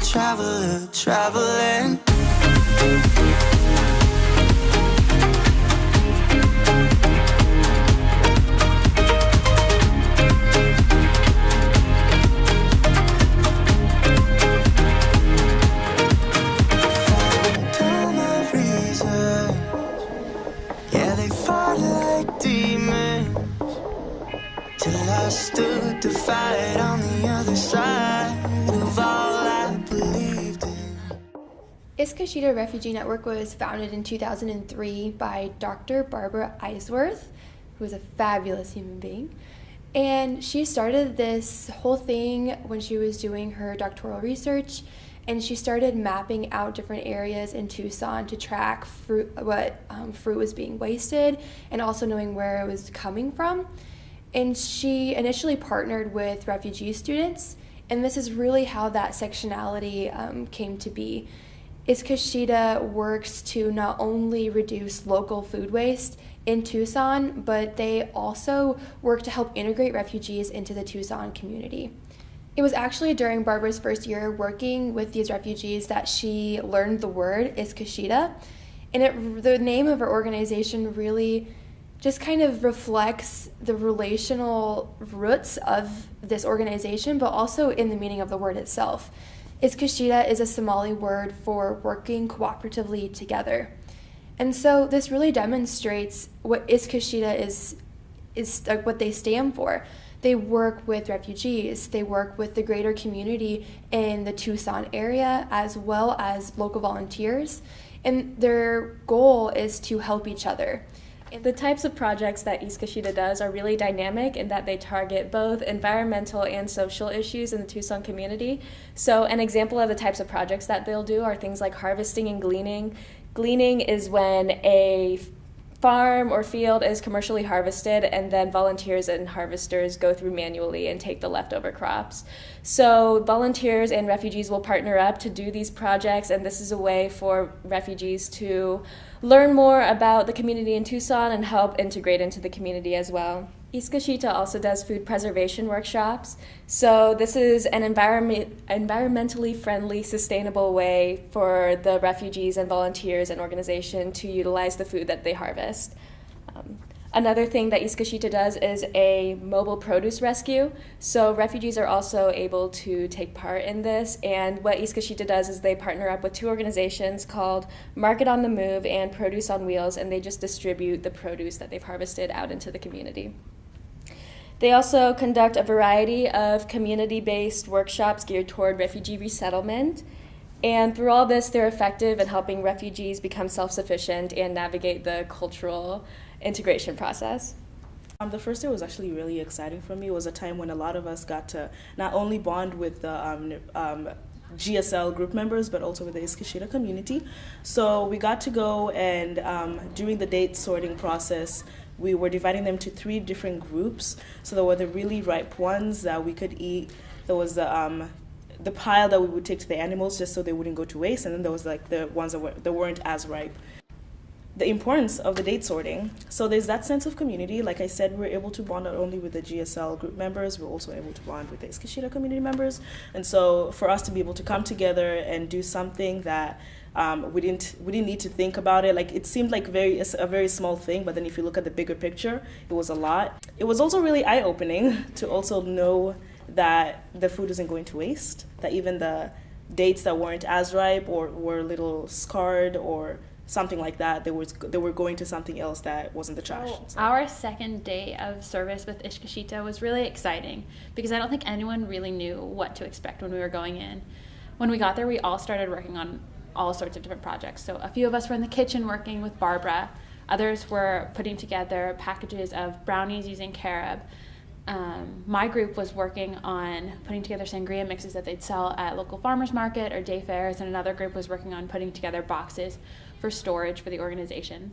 traveler, traveling. Till I stood to fight on the other side of all I believed in. Iskishitaa Refugee Network was founded in 2003 by Dr. Barbara Eisworth, who is a fabulous human being. And she started this whole thing when she was doing her doctoral research, and she started mapping out different areas in Tucson to track fruit was being wasted, and also knowing where it was coming from. And she initially partnered with refugee students, and this is really how that sectionality came to be. Iskishitaa works to not only reduce local food waste in Tucson, but they also work to help integrate refugees into the Tucson community. It was actually during Barbara's first year working with these refugees that she learned the word Iskishitaa, and the name of her organization really just kind of reflects the relational roots of this organization, but also in the meaning of the word itself. Iskishitaa is a Somali word for working cooperatively together. And so this really demonstrates what Iskishitaa is like what they stand for. They work with refugees, they work with the greater community in the Tucson area, as well as local volunteers, and their goal is to help each other. The types of projects that Iskishitaa does are really dynamic in that they target both environmental and social issues in the Tucson community. So an example of the types of projects that they'll do are things like harvesting and gleaning. Gleaning is when a farm or field is commercially harvested, and then volunteers and harvesters go through manually and take the leftover crops. So volunteers and refugees will partner up to do these projects, and this is a way for refugees to learn more about the community in Tucson and help integrate into the community as well. Iskishitaa also does food preservation workshops. So this is an environmentally friendly, sustainable way for the refugees and volunteers and organization to utilize the food that they harvest. Another thing that Iskishitaa does is a mobile produce rescue. So refugees are also able to take part in this. And what Iskishitaa does is they partner up with two organizations called Market on the Move and Produce on Wheels, and they just distribute the produce that they've harvested out into the community. They also conduct a variety of community-based workshops geared toward refugee resettlement. And through all this, they're effective in helping refugees become self-sufficient and navigate the cultural integration process. The first day was actually really exciting for me. It was a time when a lot of us got to not only bond with the GSL group members, but also with the Iskishitaa community. So we got to go and during the date sorting process, we were dividing them to 3 different groups. So there were the really ripe ones that we could eat. There was the pile that we would take to the animals just so they wouldn't go to waste, and then there was like the ones that weren't as ripe. The importance of the date sorting. So there's that sense of community. Like I said, we're able to bond not only with the GSL group members, we're also able to bond with the Iskishitaa community members. And so for us to be able to come together and do something that we didn't need to think about it. Like it seemed like a very small thing, but then if you look at the bigger picture, it was a lot. It was also really eye-opening to also know that the food isn't going to waste, that even the dates that weren't as ripe or were a little scarred or something like that, they were going to something else that wasn't the trash. So. Our second day of service with Iskishitaa was really exciting because I don't think anyone really knew what to expect when we were going in. When we got there, we all started working on all sorts of different projects. So a few of us were in the kitchen working with Barbara. Others were putting together packages of brownies using carob. My group was working on putting together sangria mixes that they'd sell at local farmers market or day fairs, and another group was working on putting together boxes for storage for the organization.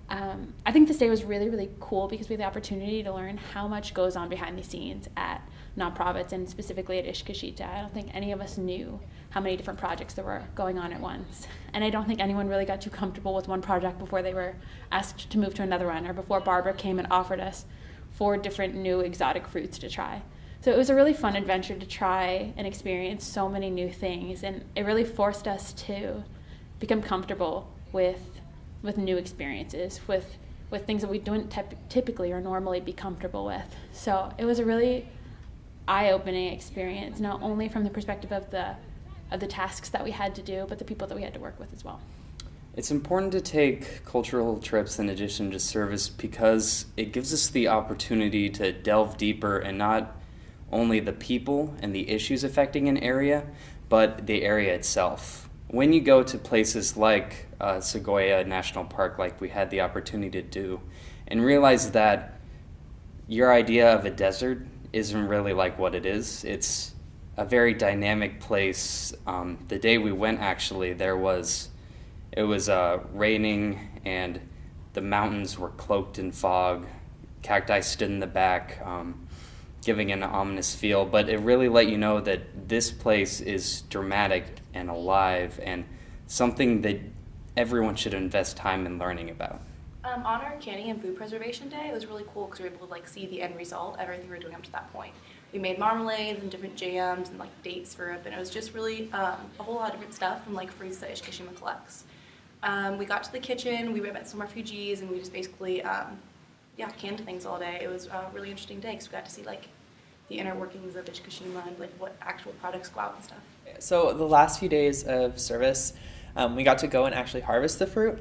I think this day was really, really cool because we had the opportunity to learn how much goes on behind the scenes at nonprofits and specifically at Iskishitaa. I don't think any of us knew how many different projects there were going on at once. And I don't think anyone really got too comfortable with one project before they were asked to move to another one or before Barbara came and offered us 4 different new exotic fruits to try. So it was a really fun adventure to try and experience so many new things, and it really forced us to become comfortable with new experiences, with things that we don't typically or normally be comfortable with. So it was a really eye-opening experience, not only from the perspective of the tasks that we had to do, but the people that we had to work with as well. It's important to take cultural trips in addition to service because it gives us the opportunity to delve deeper in not only the people and the issues affecting an area, but the area itself. When you go to places like Sequoia National Park, like we had the opportunity to do, and realize that your idea of a desert isn't really like what it is. It's a very dynamic place. The day we went, actually, it was raining and the mountains were cloaked in fog. Cacti stood in the back, giving an ominous feel, but it really let you know that this place is dramatic and alive and something that everyone should invest time in learning about. On our canning and food preservation day, it was really cool because we were able to see the end result of everything we were doing up to that point. We made marmalades and different jams and date syrup, and it was just really a whole lot of different stuff from fruits that Iskishitaa collects. We got to the kitchen, we met some refugees, and we just basically canned things all day. It was a really interesting day because we got to see the inner workings of Iskishitaa and what actual products go out and stuff. So the last few days of service, we got to go and actually harvest the fruit.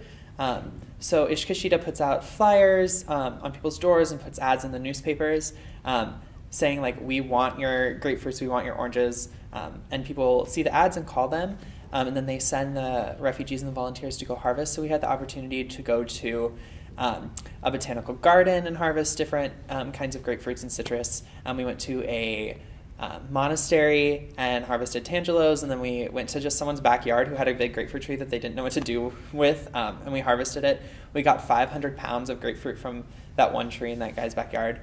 So Iskishitaa puts out flyers on people's doors and puts ads in the newspapers saying we want your grapefruits, we want your oranges, and people see the ads and call them, and then they send the refugees and the volunteers to go harvest. So we had the opportunity to go to a botanical garden and harvest different kinds of grapefruits and citrus. We went to a monastery and harvested tangelos, and then we went to just someone's backyard who had a big grapefruit tree that they didn't know what to do with, and we harvested it. We got 500 pounds of grapefruit from that one tree in that guy's backyard.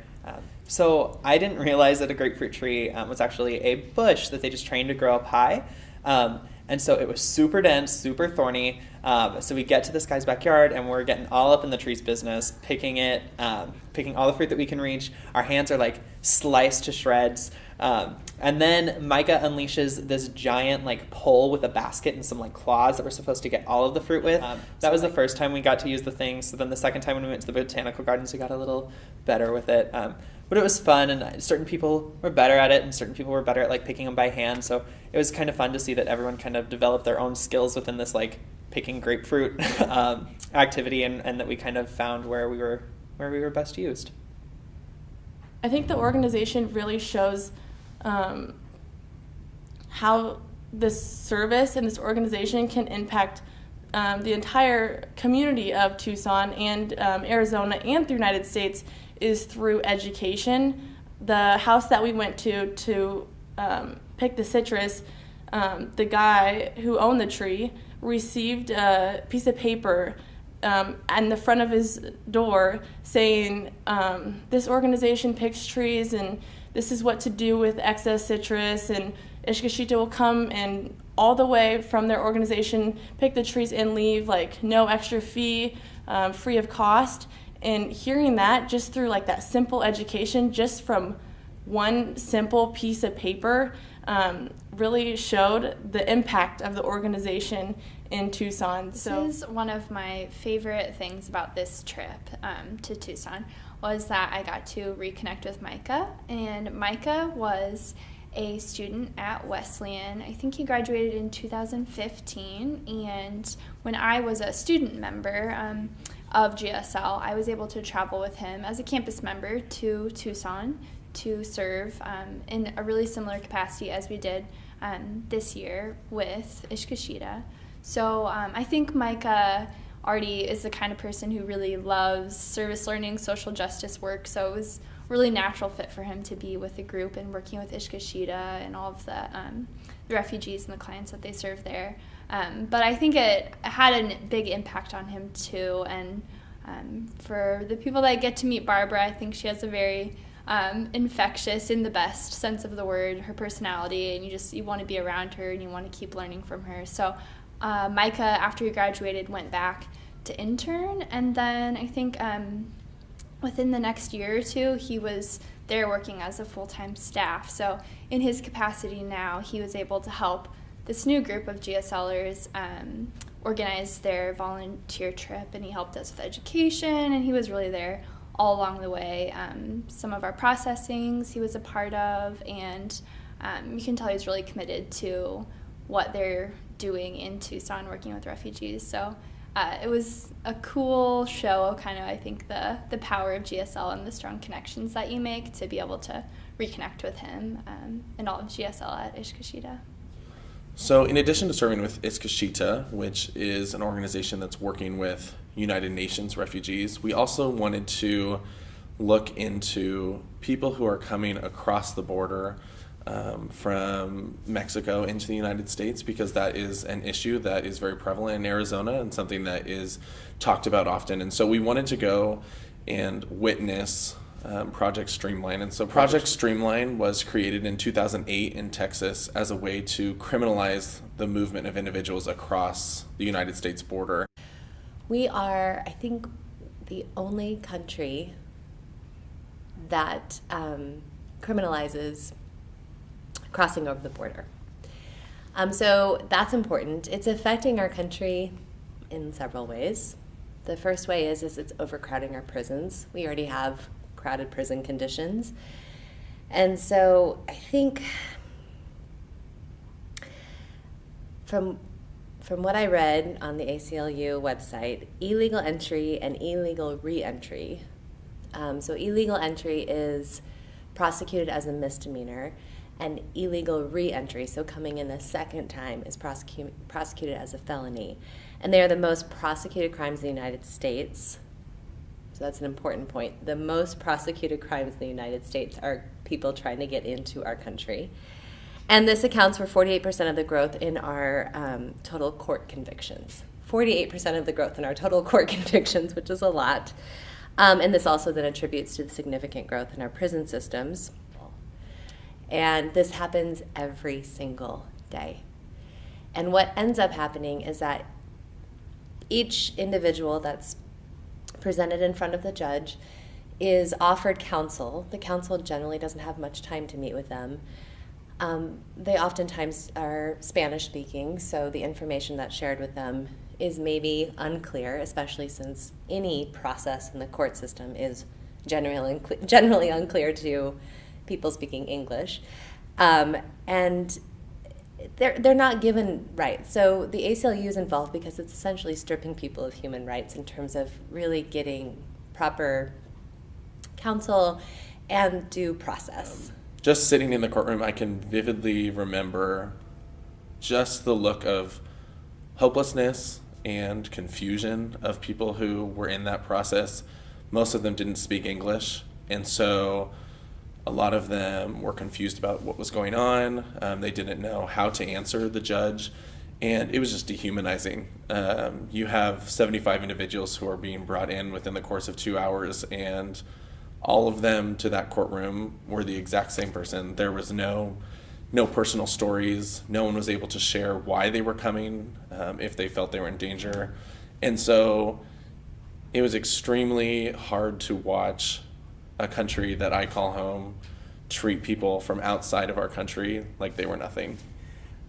So I didn't realize that a grapefruit tree was actually a bush that they just trained to grow up high. And so it was super dense, super thorny. So we get to this guy's backyard and we're getting all up in the tree's business, picking all the fruit that we can reach. Our hands are sliced to shreds. And then Micah unleashes this giant pole with a basket and some claws that we're supposed to get all of the fruit with. That was the first time we got to use the thing. So then the second time when we went to the botanical gardens, we got a little better with it. But it was fun, and certain people were better at it, and certain people were better at picking them by hand. So it was kind of fun to see that everyone kind of developed their own skills within this picking grapefruit activity, and that we kind of found where we were best used. I think the organization really shows how this service and this organization can impact the entire community of Tucson and Arizona and the United States is through education. The house that we went to pick the citrus, the guy who owned the tree received a piece of paper in the front of his door saying, this organization picks trees and this is what to do with excess citrus, and Iskishitaa will come and all the way from their organization pick the trees and leave no extra fee, free of cost. And hearing that just through that simple education, just from one simple piece of paper, really showed the impact of the organization in Tucson. This is one of my favorite things about this trip to Tucson was that I got to reconnect with Micah. And Micah was a student at Wesleyan. I think he graduated in 2015. And when I was a student member of GSL, I was able to travel with him as a campus member to Tucson to serve in a really similar capacity as we did this year with Iskishitaa. So I think Micah already is the kind of person who really loves service learning, social justice work, so it was a really natural fit for him to be with the group and working with Iskishitaa and all of the refugees and the clients that they serve there. But I think it had a big impact on him too, and for the people that get to meet Barbara, I think she has a very infectious, in the best sense of the word, her personality, and you want to be around her and you want to keep learning from her. So Micah, after he graduated, went back to intern, and then I think within the next year or two, he was there working as a full-time staff. So in his capacity now, he was able to help this new group of GSLers organize their volunteer trip, and he helped us with education, and he was really there all along the way. Some of our processings he was a part of, and you can tell he's really committed to what they're doing in Tucson working with refugees. So it was a cool show of kind of, I think, the power of GSL and the strong connections that you make to be able to reconnect with him and all of GSL at Iskishitaa. So in addition to serving with Iskishitaa, which is an organization that's working with United Nations refugees, we also wanted to look into people who are coming across the border from Mexico into the United States, because that is an issue that is very prevalent in Arizona and something that is talked about often. And so we wanted to go and witness Project Streamline. And so Project Streamline was created in 2008 in Texas as a way to criminalize the movement of individuals across the United States border. We are, I think, the only country that criminalizes crossing over the border. So that's important. It's affecting our country in several ways. The first way is it's overcrowding our prisons. We already have crowded prison conditions. And so I think from what I read on the ACLU website, illegal entry and illegal re-entry. So illegal entry is prosecuted as a misdemeanor, and illegal re-entry, so coming in a second time, is prosecuted as a felony. And they are the most prosecuted crimes in the United States. So that's an important point. The most prosecuted crimes in the United States are people trying to get into our country. And this accounts for 48% of the growth in our total court convictions. 48% of the growth in our total court convictions, which is a lot. And this also then attributes to the significant growth in our prison systems. And this happens every single day. And what ends up happening is that each individual that's presented in front of the judge is offered counsel. The counsel generally doesn't have much time to meet with them. They oftentimes are Spanish speaking, so the information that's shared with them is maybe unclear, especially since any process in the court system is generally unclear to people speaking English. And they're not given rights. So the ACLU is involved because it's essentially stripping people of human rights in terms of really getting proper counsel and due process. Just sitting in the courtroom, I can vividly remember just the look of hopelessness and confusion of people who were in that process. Most of them didn't speak English, and so a lot of them were confused about what was going on. They didn't know how to answer the judge, and it was just dehumanizing. You have 75 individuals who are being brought in within the course of 2 hours, and all of them to that courtroom were the exact same person. There was no personal stories. No one was able to share why they were coming, if they felt they were in danger. And so it was extremely hard to watch a country that I call home treat people from outside of our country like they were nothing.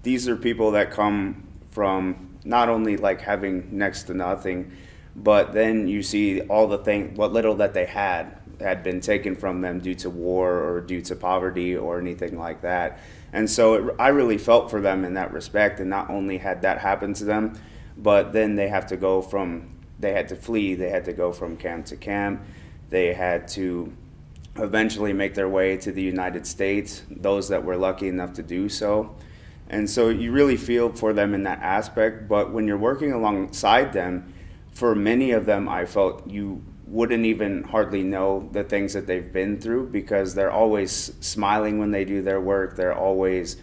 These are people that come from not only like having next to nothing, but then you see all the what little that they had been taken from them due to war or due to poverty or anything like that. And so I really felt for them in that respect, and not only had that happen to them, but then they had to flee, they had to go from camp to camp. They had to eventually make their way to the United States, those that were lucky enough to do so. And so you really feel for them in that aspect, but when you're working alongside them, for many of them, I felt you wouldn't even hardly know the things that they've been through, because they're always smiling when they do their work. They're always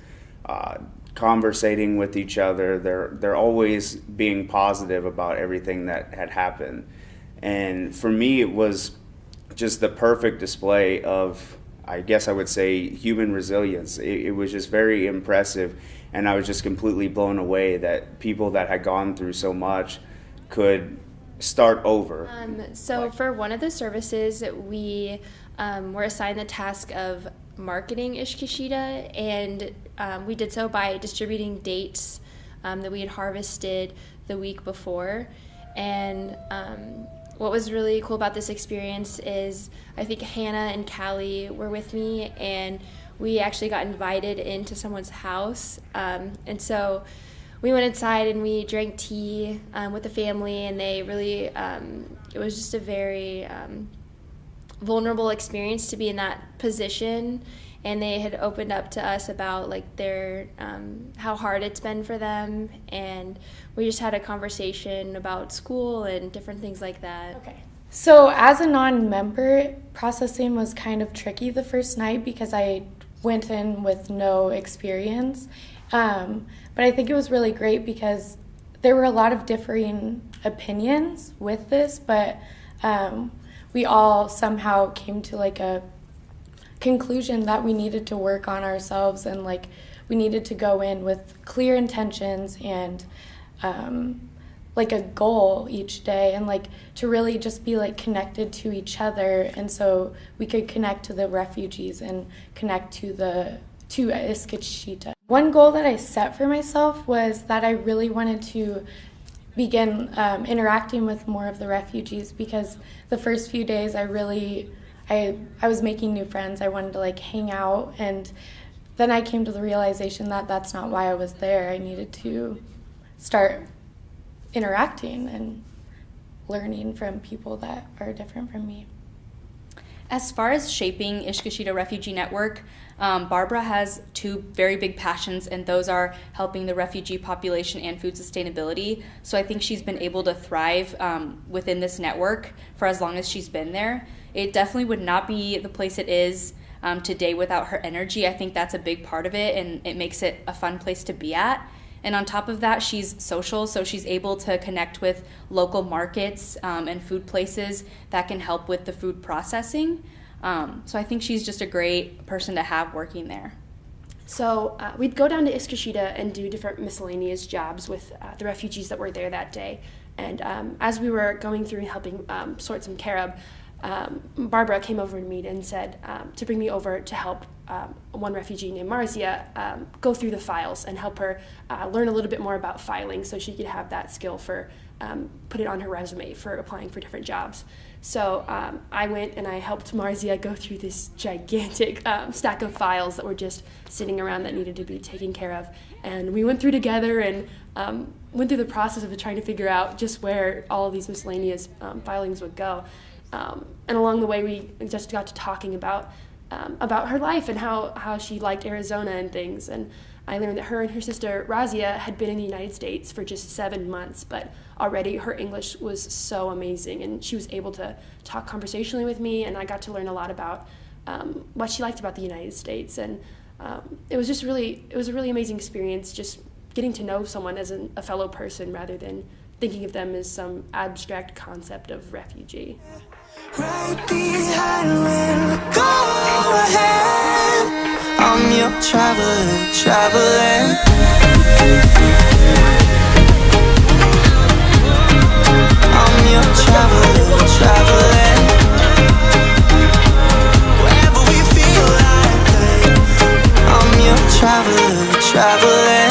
conversating with each other. They're always being positive about everything that had happened. And for me, it was just the perfect display of, I guess I would say, human resilience. It was just very impressive, and I was just completely blown away that people that had gone through so much could start over? So for one of the services, we were assigned the task of marketing Iskishitaa, and we did so by distributing dates that we had harvested the week before. And what was really cool about this experience is I think Hannah and Callie were with me, and we actually got invited into someone's house. And so we went inside and we drank tea with the family, and they really, it was just a very vulnerable experience to be in that position. And they had opened up to us about like their how hard it's been for them, and we just had a conversation about school and different things like that. Okay. So as a non-member, processing was kind of tricky the first night because I went in with no experience. But I think it was really great because there were a lot of differing opinions with this, but we all somehow came to like a conclusion that we needed to work on ourselves, and like we needed to go in with clear intentions and like a goal each day, and like to really just be like connected to each other, and so we could connect to the refugees and connect to Iskishitaa. One goal that I set for myself was that I really wanted to begin interacting with more of the refugees, because the first few days I was making new friends. I wanted to like hang out, and then I came to the realization that that's not why I was there. I needed to start interacting and learning from people that are different from me. As far as shaping Iskishitaa Refugee Network, Barbara has two very big passions, and those are helping the refugee population and food sustainability. So I think she's been able to thrive within this network for as long as she's been there. It definitely would not be the place it is today without her energy. I think that's a big part of it, and it makes it a fun place to be at. And on top of that, she's social, so she's able to connect with local markets and food places that can help with the food processing. So I think she's just a great person to have working there. So we'd go down to Iskishitaa and do different miscellaneous jobs with the refugees that were there that day. And as we were going through and helping sort some carob, Barbara came over to me and said to bring me over to help one refugee named Marzia go through the files and help her learn a little bit more about filing so she could have that skill for put it on her resume for applying for different jobs. So I went and I helped Marzia go through this gigantic stack of files that were just sitting around that needed to be taken care of. And we went through together and went through the process of trying to figure out just where all of these miscellaneous filings would go. And along the way, we just got to talking about her life and how she liked Arizona and things. And I learned that her and her sister, Razia, had been in the United States for just 7 months, but already her English was so amazing, and she was able to talk conversationally with me, and I got to learn a lot about what she liked about the United States. And it was a really amazing experience, just getting to know someone as a fellow person rather than thinking of them as some abstract concept of refugee. Right behind when we go ahead. I'm your traveling. I'm your traveling. Wherever we feel like, I'm your traveling.